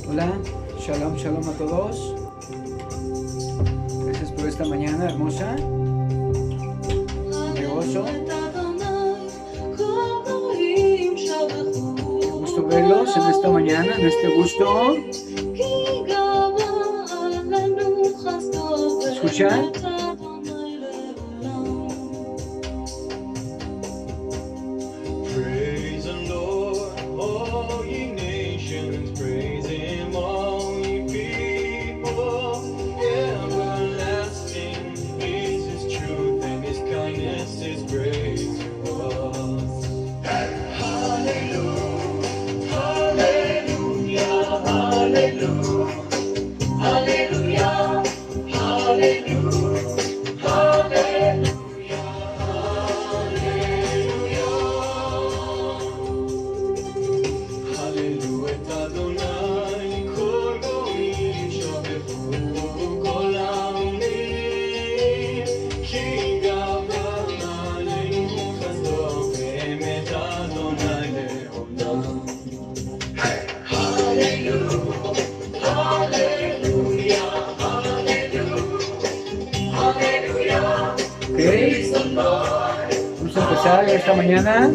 Hola, shalom, shalom a todos. Gracias por esta mañana hermosa, de gozo. Gusto verlos en esta mañana, en este gusto. ¿Escuchan? Vamos a empezar esta mañana.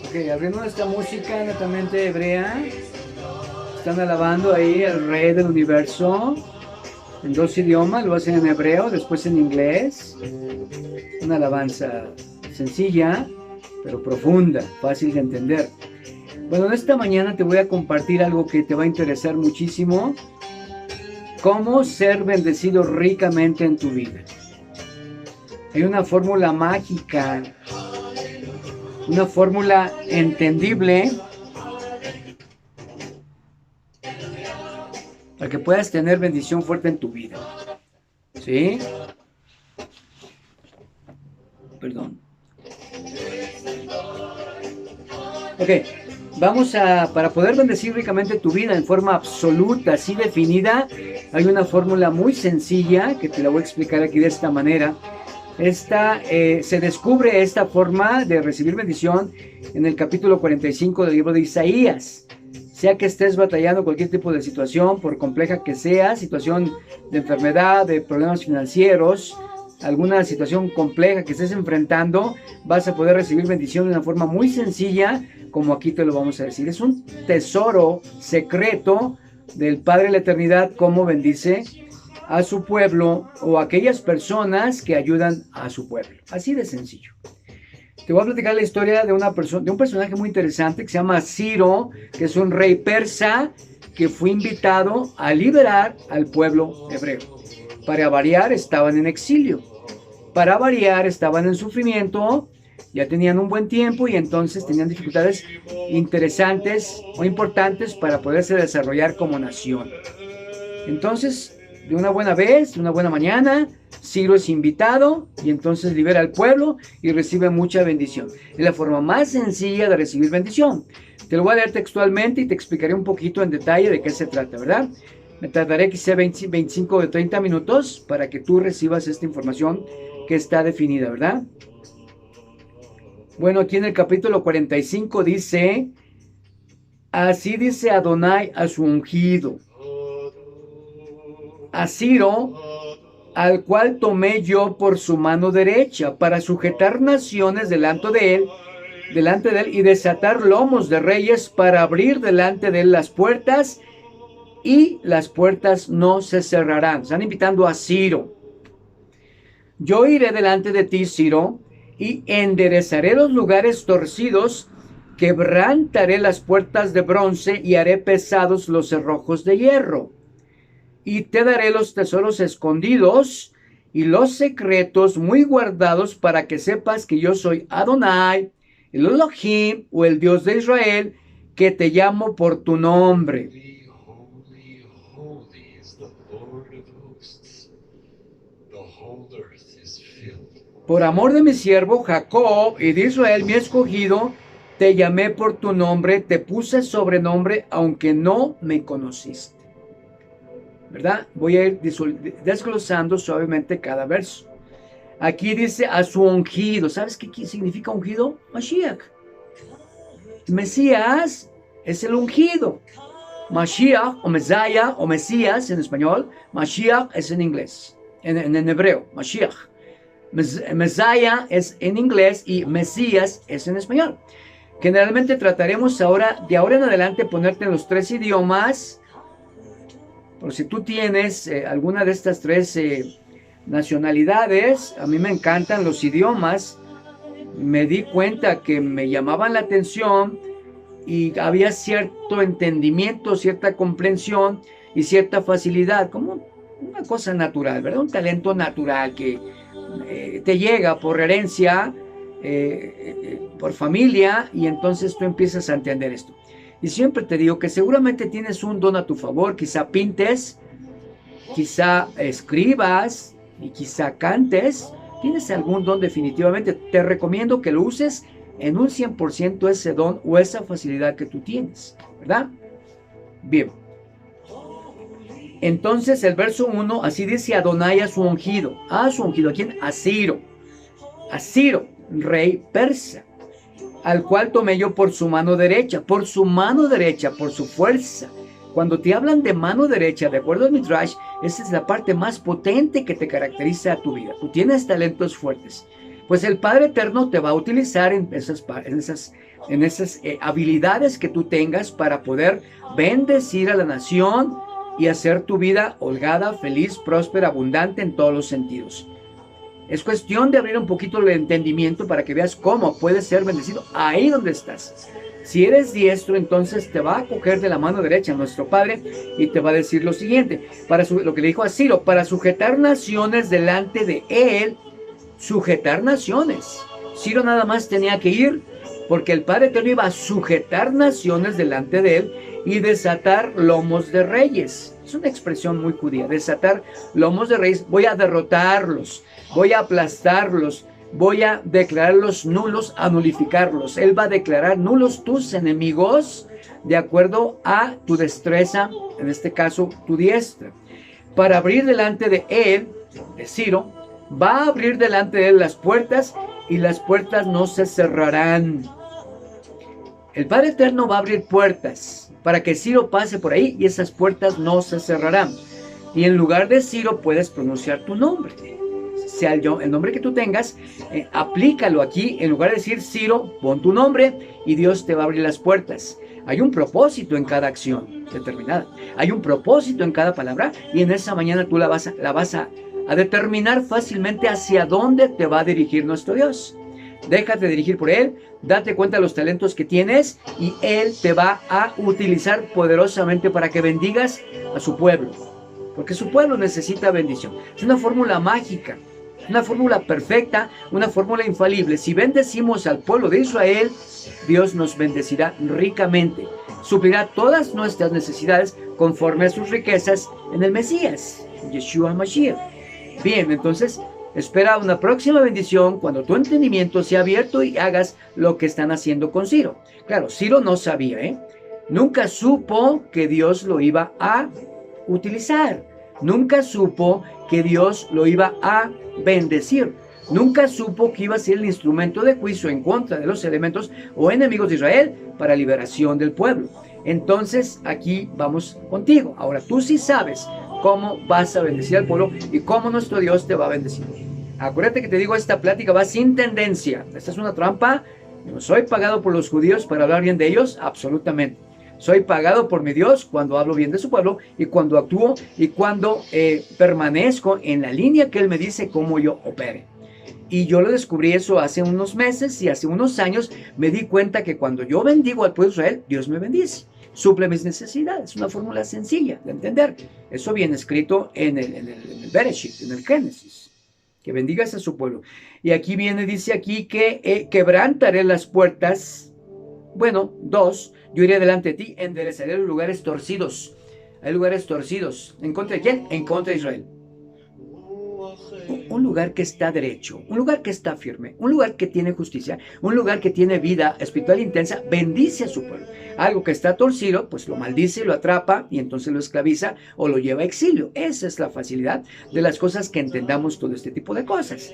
Ok, abriendo esta música netamente hebrea. Están alabando ahí al Rey del Universo en dos idiomas, lo hacen en hebreo, después en inglés. Una alabanza sencilla, pero profunda, fácil de entender. Bueno, esta mañana te voy a compartir algo que te va a interesar muchísimo. Cómo ser bendecido ricamente en tu vida. Hay una fórmula mágica, una fórmula entendible para que puedas tener bendición fuerte en tu vida. ¿Sí? Perdón. Ok. Para poder bendecir ricamente tu vida en forma absoluta, así definida, hay una fórmula muy sencilla que te la voy a explicar aquí de esta manera. Se descubre esta forma de recibir bendición en el capítulo 45 del libro de Isaías. Sea que estés batallando cualquier tipo de situación, por compleja que sea, situación de enfermedad, de problemas financieros, alguna situación compleja que estés enfrentando, vas a poder recibir bendición de una forma muy sencilla, como aquí te lo vamos a decir. Es un tesoro secreto del Padre de la Eternidad, cómo bendice a su pueblo o a aquellas personas que ayudan a su pueblo. Así de sencillo. Te voy a platicar la historia de un personaje muy interesante que se llama Ciro, que es un rey persa que fue invitado a liberar al pueblo hebreo. Para variar, estaban en exilio. Para variar, estaban en sufrimiento, ya tenían un buen tiempo y entonces tenían dificultades interesantes o importantes para poderse desarrollar como nación. Entonces, de una buena vez, de una buena mañana, Ciro es invitado y entonces libera al pueblo y recibe mucha bendición. Es la forma más sencilla de recibir bendición. Te lo voy a leer textualmente y te explicaré un poquito en detalle de qué se trata, ¿verdad? Me tardaré quizá 25 o 30 minutos para que tú recibas esta información que está definida, ¿verdad? Bueno, aquí en el capítulo 45 dice: así dice Adonai a su ungido, a Ciro, al cual tomé yo por su mano derecha, para sujetar naciones delante de él, y desatar lomos de reyes, para abrir delante de él las puertas, y las puertas no se cerrarán. Están invitando a Ciro. Yo iré delante de ti, Ciro, y enderezaré los lugares torcidos, quebrantaré las puertas de bronce y haré pesados los cerrojos de hierro. Y te daré los tesoros escondidos y los secretos muy guardados, para que sepas que yo soy Adonai, el Elohim, o el Dios de Israel, que te llamo por tu nombre. Por amor de mi siervo Jacob y de Israel, mi escogido, te llamé por tu nombre, te puse sobrenombre, aunque no me conociste. ¿Verdad? Voy a ir desglosando suavemente cada verso. Aquí dice a su ungido. ¿Sabes qué significa ungido? Mashiach. Mesías es el ungido. Mashiach o Messiah o Mesías en español. Mashiach es en inglés, en hebreo. Mashiach. Messiah es en inglés y Mesías es en español. Generalmente trataremos ahora, de ahora en adelante, ponerte en los 3 idiomas. Por si tú tienes alguna de estas 3 nacionalidades, a mí me encantan los idiomas. Me di cuenta que me llamaban la atención y había cierto entendimiento, cierta comprensión y cierta facilidad, como una cosa natural, ¿verdad? Un talento natural que te llega por herencia, por familia, y entonces tú empiezas a entender esto. Y siempre te digo que seguramente tienes un don a tu favor, quizá pintes, quizá escribas y quizá cantes. Tienes algún don definitivamente. Te recomiendo que lo uses en un 100% ese don o esa facilidad que tú tienes, ¿verdad? Bien. Entonces el verso 1, así dice Adonai a su ungido. ¿A su ungido? ¿A quién? A Ciro. A Ciro, rey persa, al cual tomé yo por su mano derecha, por su fuerza. Cuando te hablan de mano derecha, de acuerdo al Midrash, esa es la parte más potente que te caracteriza a tu vida. Tú tienes talentos fuertes. Pues el Padre Eterno te va a utilizar en esas habilidades que tú tengas para poder bendecir a la nación y hacer tu vida holgada, feliz, próspera, abundante en todos los sentidos. Es cuestión de abrir un poquito el entendimiento para que veas cómo puedes ser bendecido ahí donde estás. Si eres diestro, entonces te va a coger de la mano derecha nuestro Padre y te va a decir lo siguiente, lo que le dijo a Ciro, para sujetar naciones delante de él, sujetar naciones. Ciro nada más tenía que ir porque el Padre Eterno iba a sujetar naciones delante de él y desatar lomos de reyes. Es una expresión muy judía, desatar lomos de reyes. Voy a derrotarlos, voy a aplastarlos, voy a declararlos nulos, a nulificarlos. Él va a declarar nulos tus enemigos de acuerdo a tu destreza, en este caso tu diestra. Para abrir delante de él, de Ciro, va a abrir delante de él las puertas y las puertas no se cerrarán. El Padre Eterno va a abrir puertas para que Ciro pase por ahí y esas puertas no se cerrarán. Y en lugar de Ciro puedes pronunciar tu nombre. Sea el nombre que tú tengas, aplícalo aquí. En lugar de decir Ciro, pon tu nombre y Dios te va a abrir las puertas. Hay un propósito en cada acción determinada. Hay un propósito en cada palabra y en esa mañana tú la vas a determinar fácilmente hacia dónde te va a dirigir nuestro Dios. Déjate dirigir por Él, date cuenta de los talentos que tienes y Él te va a utilizar poderosamente para que bendigas a su pueblo. Porque su pueblo necesita bendición. Es una fórmula mágica, una fórmula perfecta, una fórmula infalible. Si bendecimos al pueblo de Israel, Dios nos bendecirá ricamente. Suplirá todas nuestras necesidades conforme a sus riquezas en el Mesías, Yeshua Mashiach. Bien, entonces espera una próxima bendición cuando tu entendimiento sea abierto y hagas lo que están haciendo con Ciro. Claro, Ciro no sabía, nunca supo que Dios lo iba a utilizar. Nunca supo que Dios lo iba a bendecir. Nunca supo que iba a ser el instrumento de juicio en contra de los elementos o enemigos de Israel para liberación del pueblo. Entonces aquí vamos contigo. Ahora tú sí sabes cómo vas a bendecir al pueblo y cómo nuestro Dios te va a bendecir. Acuérdate que te digo, esta plática va sin tendencia. Esta es una trampa. No soy pagado por los judíos para hablar bien de ellos, absolutamente. Soy pagado por mi Dios cuando hablo bien de su pueblo y cuando actúo y cuando permanezco en la línea que Él me dice cómo yo opere. Y yo lo descubrí eso hace unos meses y hace unos años me di cuenta que cuando yo bendigo al pueblo de Israel, Dios me bendice. Suple mis necesidades. Una fórmula sencilla de entender. Eso viene escrito en el Bereshit, en el Génesis. Que bendigas a su pueblo. Y aquí viene, dice aquí que quebrantaré las puertas. Bueno, 2, yo iré delante de ti, enderezaré los lugares torcidos. Hay lugares torcidos. ¿En contra de quién? En contra de Israel. Un lugar que está derecho, un lugar que está firme, un lugar que tiene justicia, un lugar que tiene vida espiritual intensa, bendice a su pueblo. Algo que está torcido, pues lo maldice, lo atrapa y entonces lo esclaviza o lo lleva a exilio. Esa es la facilidad de las cosas que entendamos todo este tipo de cosas.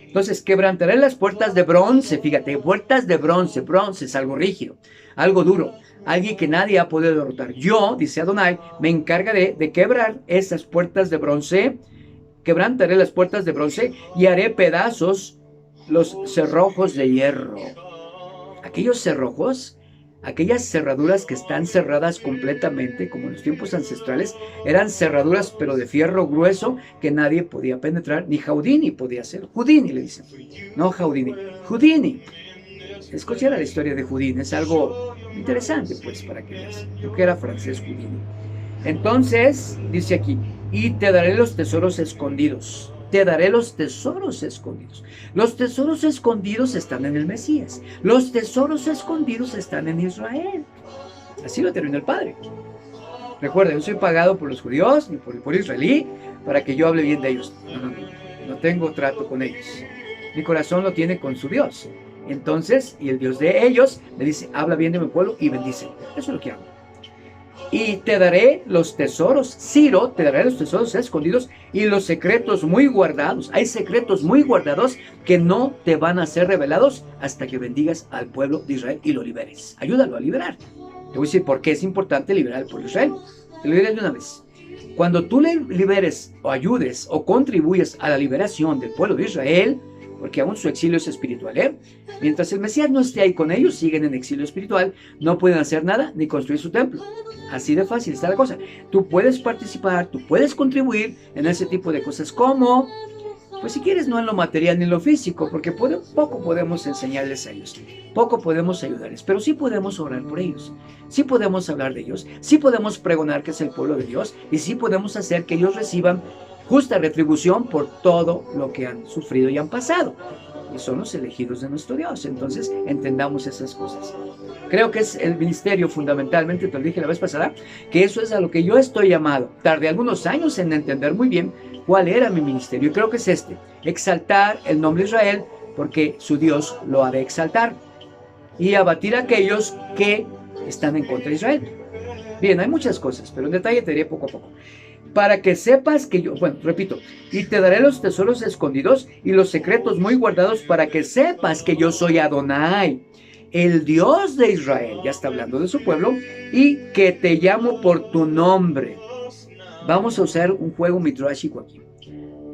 Entonces, quebrantaré las puertas de bronce, fíjate, puertas de bronce, bronce es algo rígido, algo duro, alguien que nadie ha podido derrotar. Yo, dice Adonai, me encargaré de quebrar esas puertas de bronce, quebrantaré las puertas de bronce y haré pedazos los cerrojos de hierro. Aquellos cerrojos, aquellas cerraduras que están cerradas completamente, como en los tiempos ancestrales, eran cerraduras pero de fierro grueso que nadie podía penetrar, ni Houdini podía hacer. Houdini le dicen, no Houdini, Houdini. Escuchar la historia de Houdini es algo interesante, pues, para que veas. Creo que era francés Houdini. Entonces, dice aquí, y te daré los tesoros escondidos. Te daré los tesoros escondidos. Los tesoros escondidos están en el Mesías. Los tesoros escondidos están en Israel. Así lo terminó el Padre. Recuerda, yo soy pagado por los judíos ni por el pueblo israelí para que yo hable bien de ellos. No tengo trato con ellos. Mi corazón lo tiene con su Dios. Entonces, y el Dios de ellos le dice, habla bien de mi pueblo y bendice. Eso es lo que hago. Y te daré los tesoros, Ciro, te daré los tesoros escondidos y los secretos muy guardados. Hay secretos muy guardados que no te van a ser revelados hasta que bendigas al pueblo de Israel y lo liberes. Ayúdalo a liberar. Te voy a decir por qué es importante liberar al pueblo de Israel. Te lo diré de una vez. Cuando tú le liberes o ayudes o contribuyes a la liberación del pueblo de Israel, porque aún su exilio es espiritual, mientras el Mesías no esté ahí con ellos, siguen en exilio espiritual, no pueden hacer nada ni construir su templo. Así de fácil está la cosa. Tú puedes participar, tú puedes contribuir en ese tipo de cosas como, pues si quieres, no en lo material ni en lo físico, porque poco podemos enseñarles a ellos, poco podemos ayudarles, pero sí podemos orar por ellos, sí podemos hablar de ellos, sí podemos pregonar que es el pueblo de Dios y sí podemos hacer que ellos reciban justa retribución por todo lo que han sufrido y han pasado. Y son los elegidos de nuestro Dios. Entonces, entendamos esas cosas. Creo que es el ministerio fundamentalmente, te lo dije la vez pasada, que eso es a lo que yo estoy llamado. Tardé algunos años en entender muy bien cuál era mi ministerio. Y creo que es exaltar el nombre de Israel, porque su Dios lo ha de exaltar. Y abatir a aquellos que están en contra de Israel. Bien, hay muchas cosas, pero en detalle te diré poco a poco. Para que sepas que yo, bueno, repito, y te daré los tesoros escondidos y los secretos muy guardados para que sepas que yo soy Adonai, el Dios de Israel, ya está hablando de su pueblo, y que te llamo por tu nombre. Vamos a usar un juego midrashico aquí.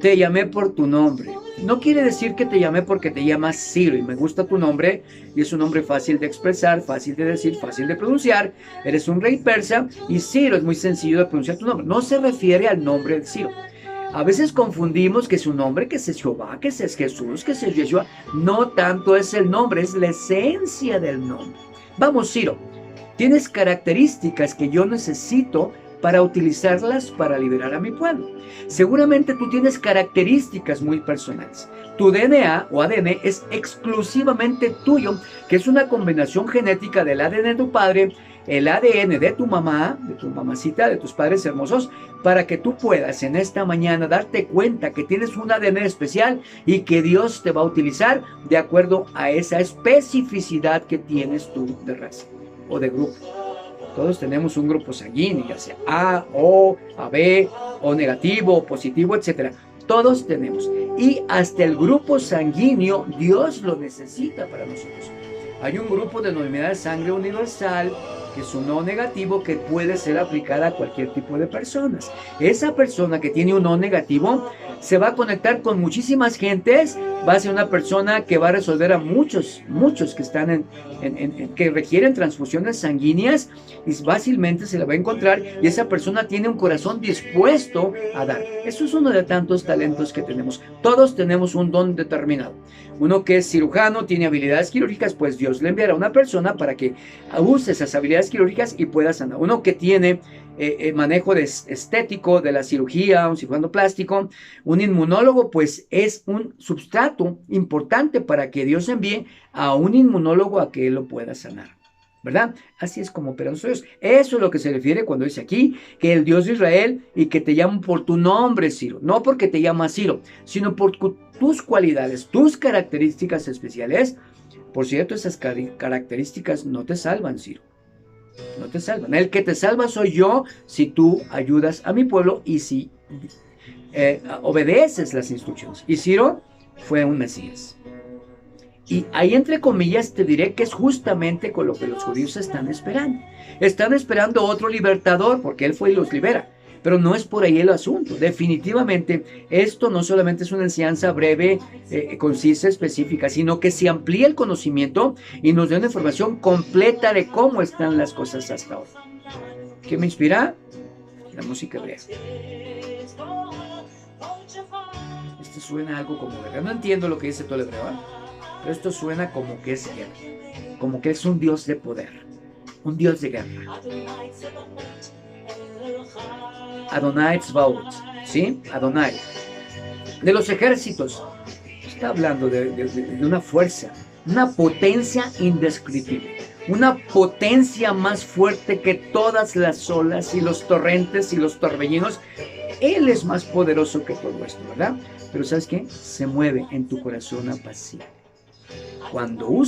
Te llamé por tu nombre. No quiere decir que te llamé porque te llamas Ciro y me gusta tu nombre y es un nombre fácil de expresar, fácil de decir, fácil de pronunciar. Eres un rey persa y Ciro es muy sencillo de pronunciar tu nombre. No se refiere al nombre de Ciro. A veces confundimos que es un nombre, que es Jehová, que es Jesús, que es Yeshua. No tanto es el nombre, es la esencia del nombre. Vamos, Ciro, tienes características que yo necesito para utilizarlas para liberar a mi pueblo. Seguramente tú tienes características muy personales. Tu DNA o ADN es exclusivamente tuyo, que es una combinación genética del ADN de tu padre, el ADN de tu mamá, de tu mamacita, de tus padres hermosos, para que tú puedas en esta mañana darte cuenta que tienes un ADN especial y que Dios te va a utilizar de acuerdo a esa especificidad que tienes tú de raza o de grupo. Todos tenemos un grupo sanguíneo, ya sea A, O, AB, O negativo, O positivo, etc. Todos tenemos. Y hasta el grupo sanguíneo, Dios lo necesita para nosotros. Hay un grupo denominado sangre universal, que es un O negativo, que puede ser aplicada a cualquier tipo de personas. Esa persona que tiene un O negativo se va a conectar con muchísimas gentes, va a ser una persona que va a resolver a muchos que están que requieren transfusiones sanguíneas y fácilmente se la va a encontrar y esa persona tiene un corazón dispuesto a dar. Eso es uno de tantos talentos que tenemos. Todos tenemos un don determinado. Uno que es cirujano, tiene habilidades quirúrgicas, pues Dios le enviará a una persona para que use esas habilidades quirúrgicas y pueda sanar. Uno que tiene manejo estético de la cirugía, un cirujano plástico, un inmunólogo, pues es un sustrato importante para que Dios envíe a un inmunólogo a que él lo pueda sanar. ¿verdad? Así es como opera nuestro Dios. Eso es lo que se refiere cuando dice aquí que el Dios de Israel y que te llaman por tu nombre, Ciro. No porque te llamas Ciro, sino por tus cualidades, tus características especiales. Por cierto, esas características no te salvan, Ciro. No te salvan. El que te salva soy yo si tú ayudas a mi pueblo y si obedeces las instrucciones. Y Ciro fue un Mesías. Y ahí entre comillas te diré que es justamente con lo que los judíos están esperando. Están esperando otro libertador porque él fue y los libera. Pero no es por ahí el asunto. Definitivamente esto no solamente es una enseñanza breve, concisa, específica, sino que se amplía el conocimiento y nos da una información completa de cómo están las cosas hasta ahora. ¿Qué me inspira? La música hebrea. Esto suena algo como guerra. No entiendo lo que dice todo el hebreo, ¿eh? Pero esto suena como que es guerra, como que es un Dios de poder, un Dios de guerra. Adonai Tzvaot, ¿sí? Adonai. De los ejércitos. Está hablando de una fuerza, una potencia indescriptible. Una potencia más fuerte que todas las olas y los torrentes y los torbellinos. Él es más poderoso que todo esto, ¿verdad? Pero ¿sabes qué? Se mueve en tu corazón apacible. Cuando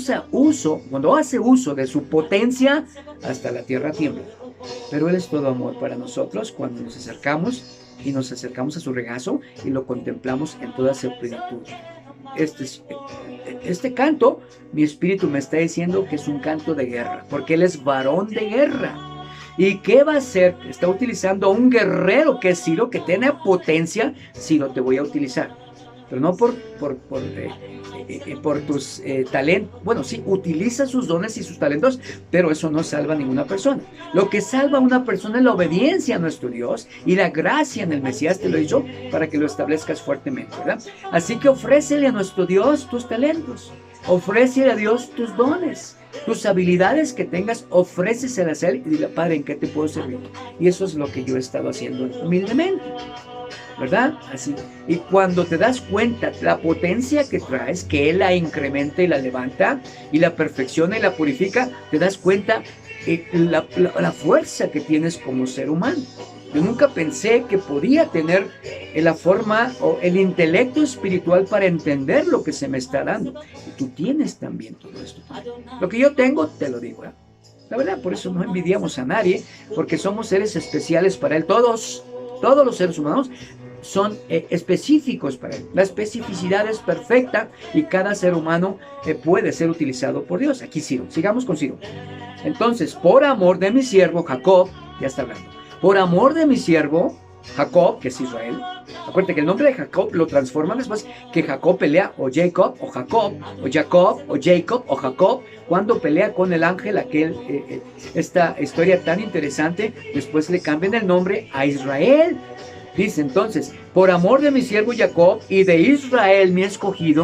hace uso de su potencia, hasta la tierra tiembla. Pero Él es todo amor para nosotros cuando nos acercamos a su regazo y lo contemplamos en toda su plenitud. Este canto, mi espíritu me está diciendo que es un canto de guerra, porque Él es varón de guerra. ¿Y qué va a hacer? Está utilizando a un guerrero que es Ciro, que tiene potencia. Ciro, te voy a utilizar. Pero no por tus talentos. Bueno, sí, utiliza sus dones y sus talentos, pero eso no salva a ninguna persona. Lo que salva a una persona es la obediencia a nuestro Dios y la gracia en el Mesías, te lo he dicho, para que lo establezcas fuertemente, ¿verdad? Así que ofrécele a nuestro Dios tus talentos, ofrécele a Dios tus dones, tus habilidades que tengas, ofréceselas a Él y dile, Padre, ¿en qué te puedo servir? Y eso es lo que yo he estado haciendo humildemente, ¿verdad? Así. Y cuando te das cuenta la potencia que traes, que Él la incrementa y la levanta y la perfecciona y la purifica, te das cuenta la fuerza que tienes como ser humano. Yo nunca pensé que podía tener la forma o el intelecto espiritual para entender lo que se me está dando. Y tú tienes también todo esto. Lo que yo tengo, te lo digo, ¿eh? La verdad, por eso no envidiamos a nadie, porque somos seres especiales para Él. Todos los seres humanos son específicos para Él. La especificidad es perfecta y cada ser humano puede ser utilizado por Dios. Aquí Ciro, sigamos con Ciro. Entonces, por amor de mi siervo Jacob, ya está hablando, por amor de mi siervo Jacob, que es Israel. Acuérdate que el nombre de Jacob lo transforman después que Jacob pelea o Jacob o Jacob o Jacob o Jacob o Jacob cuando pelea con el ángel esta historia tan interesante. Después le cambian el nombre a Israel. Dice entonces, por amor de mi siervo Jacob y de Israel mi escogido,